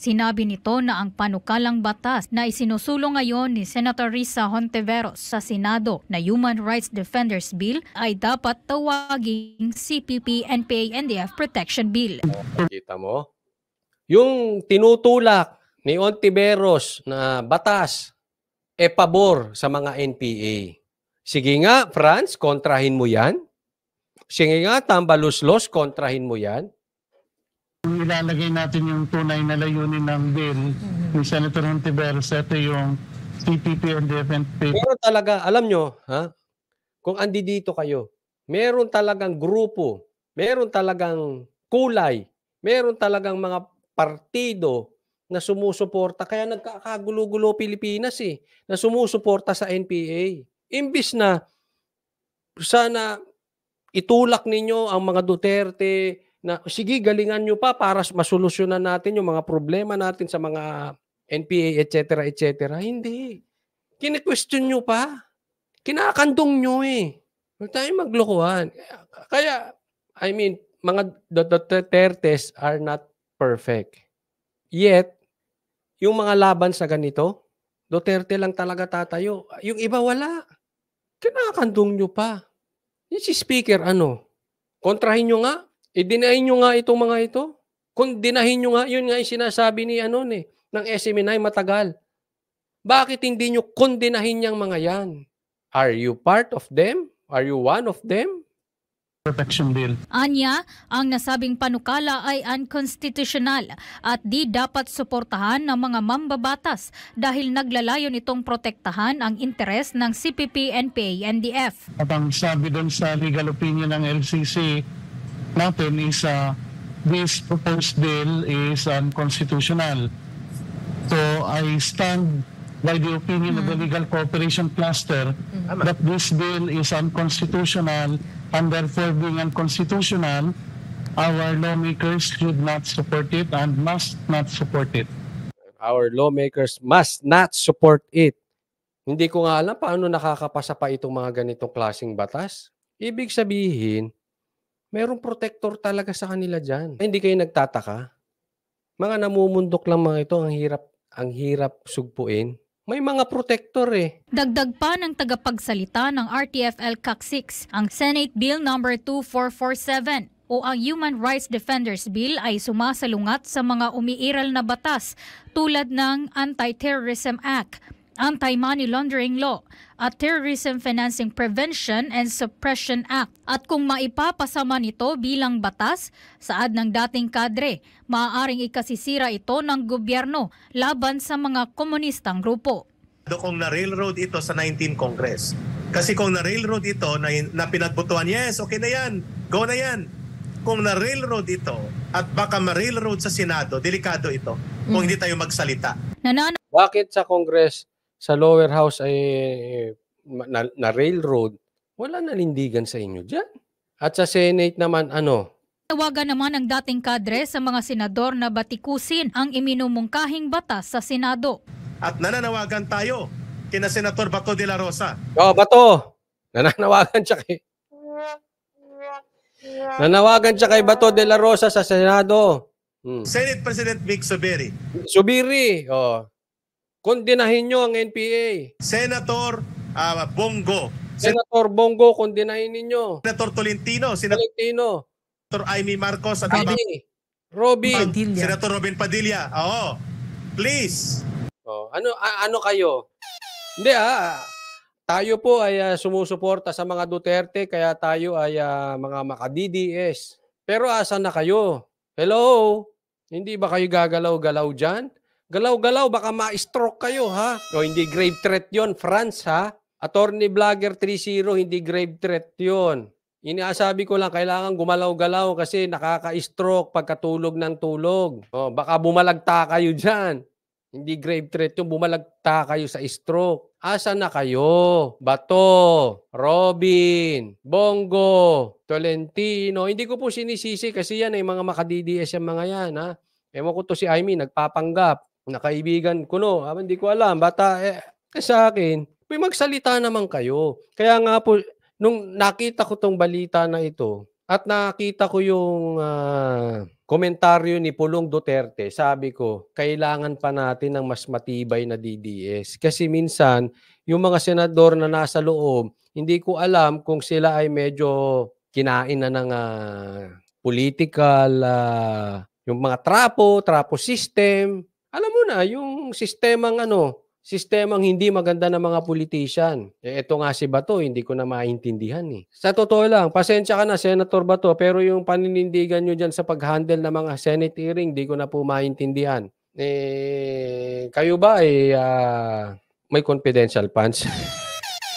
Sinabi nito na ang panukalang batas na isinusulong ngayon ni Senator Risa Hontiveros sa Senado na Human Rights Defenders Bill ay dapat tawaging CPP-NPA-NDF Protection Bill. Kita mo? Yung tinutulak ni Hontiveros na batas pabor sa mga NPA. Sige nga, Franz, kontrahin mo yan. Sige nga, Tambaluslos, kontrahin mo yan. Ilalagay natin yung tunay na layunin ng bill ni Senator Hontiveros. Ito yung CPP and DFNP. Meron talaga, alam nyo, ha? Kung andi dito kayo, meron talagang grupo, meron talagang kulay, meron talagang mga partido na sumusuporta. Kaya nagkakagulo-gulo Pilipinas na sumusuporta sa NPA. Imbis na sana itulak ninyo ang mga Duterte na sige, galingan nyo pa para masolusyonan natin yung mga problema natin sa mga NPA, etc., etc. Hindi. Kine-question nyo pa. Kinakandong nyo Huwag tayong maglokohan. Kaya, I mean, mga Dutertes are not perfect. Yet, yung mga laban sa ganito, Duterte lang talaga tatayo. Yung iba wala. Kinakandong nyo pa. Yung si Speaker, kontrahin nyo nga. I-deny nyo nga itong mga ito. Kung dinahin nyo nga, yun nga yung sinasabi ni ng SMNI matagal. Bakit hindi nyo kondinahin niyang mga yan? Are you part of them? Are you one of them? Protection Bill. Anya, ang nasabing panukala ay unconstitutional at di dapat suportahan ng mga mambabatas dahil naglalayon itong protektahan ang interes ng CPP, NPA, NDF. At ang sabi doon sa legal opinion ng LCC natin is this proposed bill is unconstitutional. So I stand by the opinion of the Legal Cooperation Cluster that this bill is unconstitutional, and therefore being unconstitutional, our lawmakers should not support it and must not support it. Our lawmakers must not support it. Hindi ko nga alam paano nakakapasa pa itong mga ganitong klaseng batas. Ibig sabihin, mayroong protector talaga sa kanila dyan. Hindi kayo nagtataka? Mga namumundok lang mga ito, ang hirap sugpuin. May mga protector Dagdag pa ng tagapagsalita ng RTFL CAC 6, ang Senate Bill No. 2447 o ang Human Rights Defenders Bill ay sumasalungat sa mga umiiral na batas tulad ng Anti-Terrorism Act, Anti-Money Laundering Law at Terrorism Financing Prevention and Suppression Act. At kung maipapasama nito bilang batas, saad ng dating kadre, maaaring ikasisira ito ng gobyerno laban sa mga komunistang grupo. Kung na-railroad ito sa 19 Congress. Kasi kung na-railroad ito na pinagbutuan, yes, okay na yan, go na yan. Kung na-railroad ito at baka ma-railroad sa Senado, delikado ito kung hindi tayo magsalita. Bakit sa Congress, sa lower house ay na railroad, wala nanindigan sa inyo dyan? At sa Senate naman, Tawagan naman ang dating kadre sa mga senador na batikusin ang iminumungkahing batas sa Senado. At nananawagan tayo kina Senator Bato de la Rosa. Bato! Nanawagan siya kay Bato de la Rosa sa Senado. Senate President Vic Zubiri. Kondinahin nyo ang NPA. Senator Bongo. Senator Bongo, kondinahin ninyo. Senator Tolentino. Senator Amy Marcos. At Robin. Senator Robin Padilla. Please. Ano kayo? Hindi tayo po ay sumusuporta sa mga Duterte, kaya tayo ay mga maka-DDS. Pero asan na kayo? Hello? Hindi ba kayo gagalaw-galaw dyan? Galaw-galaw, baka ma-stroke kayo, ha? O hindi grave threat yon, Franz, ha? Attorney Vlogger 30, hindi grave threat yon. Iniasabi ko lang, kailangan gumalaw-galaw kasi nakaka-stroke pagkatulog ng tulog. Baka bumalagta kayo dyan. Hindi grave threat yung bumalagta kayo sa stroke. Asan na kayo? Bato, Robin, Bongo, Tolentino. Hindi ko po sinisisi kasi yan ay mga maka-DDS yung mga yan, ha? Ewan ko to si Amy, nagpapanggap. Nakaibigan ko hindi ko alam. Bata, sa akin, may magsalita naman kayo. Kaya nga po, nung nakita ko tong balita na ito, at nakita ko yung komentaryo ni Pulong Duterte, sabi ko, kailangan pa natin ng mas matibay na DDS. Kasi minsan, yung mga senador na nasa loob, hindi ko alam kung sila ay medyo kinain na ng political, yung mga trapo system. Alam mo na, yung sistemang hindi maganda ng mga politician. Ito nga si Bato, hindi ko na maintindihan eh. Sa totoo lang, pasensya ka na, Senator Bato, pero yung paninindigan nyo dyan sa pag-handle ng mga Senate hearing, hindi ko na po maintindihan. Kayo ba may confidential funds?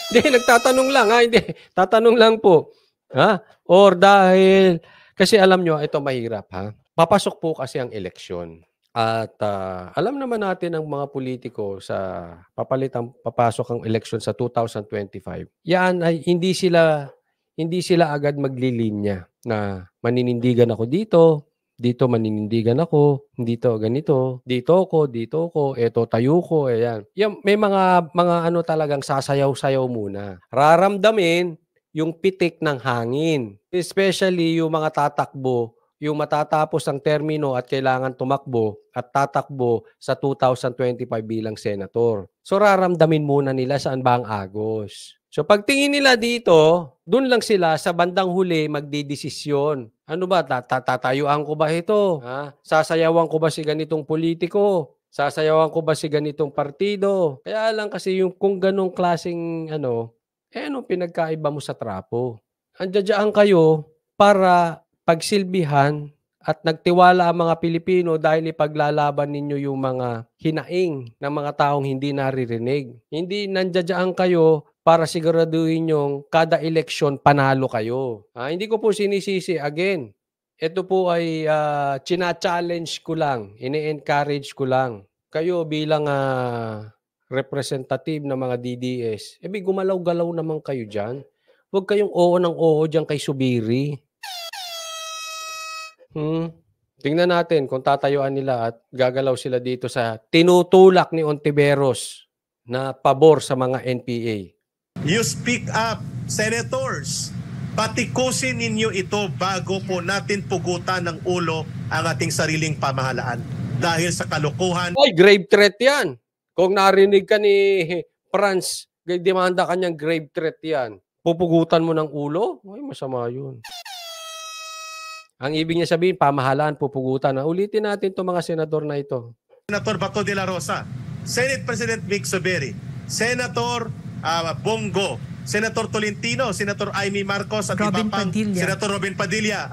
Hindi, nagtatanong lang ha, hindi. Tatanong lang po. Ha? Or dahil, kasi alam nyo, ito mahirap ha. Papasok po kasi ang eleksyon. At alam naman natin ang mga politiko sa papasok ang eleksyon sa 2025. Yan ay hindi sila agad maglilinya na maninindigan ako dito maninindigan ako, dito ganito, dito ko, eto tayo ko, ayan. Yan, may mga talagang sasayaw-sayaw muna. Raramdamin yung pitik ng hangin, especially yung mga tatakbo, yung matatapos ang termino at kailangan tumakbo at tatakbo sa 2025 bilang senator. So raramdamin muna nila saan ba ang agos. So pagtingin nila dito, dun lang sila sa bandang huli magdidesisyon. Ano ba, tatayuan ko ba ito? Ha? Sasayawan ko ba si ganitong politiko? Sasayawan ko ba si ganitong partido? Kaya lang kasi yung kung ganong klaseng anong pinagkaiba mo sa trapo? Andiyan kayo para pagsilbihan at nagtiwala ang mga Pilipino dahil ipaglalaban ninyo yung mga hinaing ng mga taong hindi naririnig. Hindi nandiyan kayo para siguraduhin yung kada eleksyon panalo kayo. Hindi ko po sinisisi. Again, ito po ay china-challenge ko lang, ini-encourage ko lang. Kayo bilang representative ng mga DDS, gumalaw-galaw naman kayo dyan. Huwag kayong oo ng oo dyan kay Subiri. Tingnan natin kung tatayuan nila at gagalaw sila dito sa tinutulak ni Ontiveros na pabor sa mga NPA. You speak up, senators. Patikusin ninyo ito bago po natin pugutan ng ulo ang ating sariling pamahalaan. Dahil sa kalokohan. Ay, grave threat yan. Kung narinig ka ni Franz, demanda kanyang grave threat yan. Pupugutan mo ng ulo? Ay, masama yun. Ang ibig niya sabihin, pamahalaan, pupugutan. Ulitin natin itong mga senador na ito. Senator Bato de la Rosa, Senate President Vic Soberi, Senator Bongo, Senator Tolentino, Senator Amy Marcos at Robin iba pang Padilla. Senator Robin Padilla.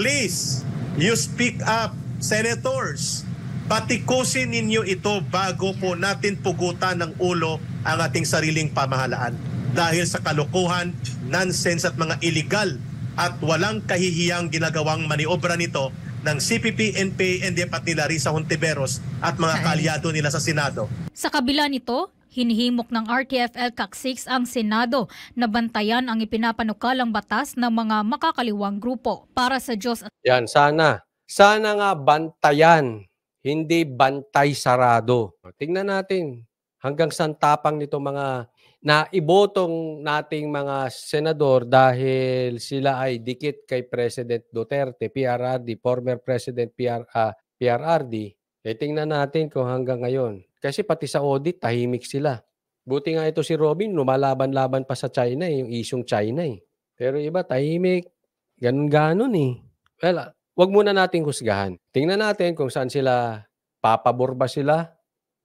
Please, you speak up, senators. Patikusin ninyo ito bago po natin pugutan ng ulo ang ating sariling pamahalaan. Dahil sa kalokohan, nonsense at mga illegal at walang kahihiyang ginagawang maniobra nito ng CPP, NPA, NDF at nila Risa Hontiveros at mga kaalyado nila sa Senado. Sa kabila nito, hinihimok ng RTFL CAC 6 ang Senado na bantayan ang ipinapanukalang batas ng mga makakaliwang grupo. Para sa Diyos at Yan, sana nga bantayan, hindi bantay sarado. Tingnan natin hanggang saan tapang nito mga naibotong nating mga senador dahil sila ay dikit kay President Duterte, PRRD, former President PRRD. Tingnan natin kung hanggang ngayon. Kasi pati sa audit, tahimik sila. Buti nga ito si Robin, lumalaban-laban pa sa China, yung isyong China. Pero iba, tahimik. Ganun-ganon eh. Well, wag muna natin husgahan. Tingnan natin kung saan sila, papabor ba sila?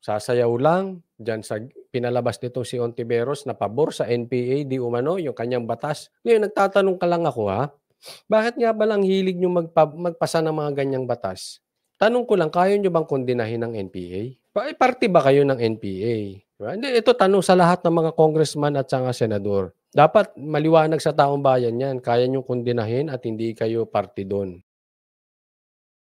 Sasayaw lang. Diyan sa pinalabas nito si Ontiveros na pabor sa NPA, di umano, yung kanyang batas. Ngayon, nagtatanong ka lang ako bakit nga ba lang hilig nyo magpasa ng mga ganyang batas? Tanong ko lang, kaya nyo bang kondinahin ng NPA? Party ba kayo ng NPA? Diba? Hindi, ito tanong sa lahat ng mga congressman at sanga senador. Dapat maliwanag sa taong bayan yan. Kaya nyo kondinahin at hindi kayo party doon.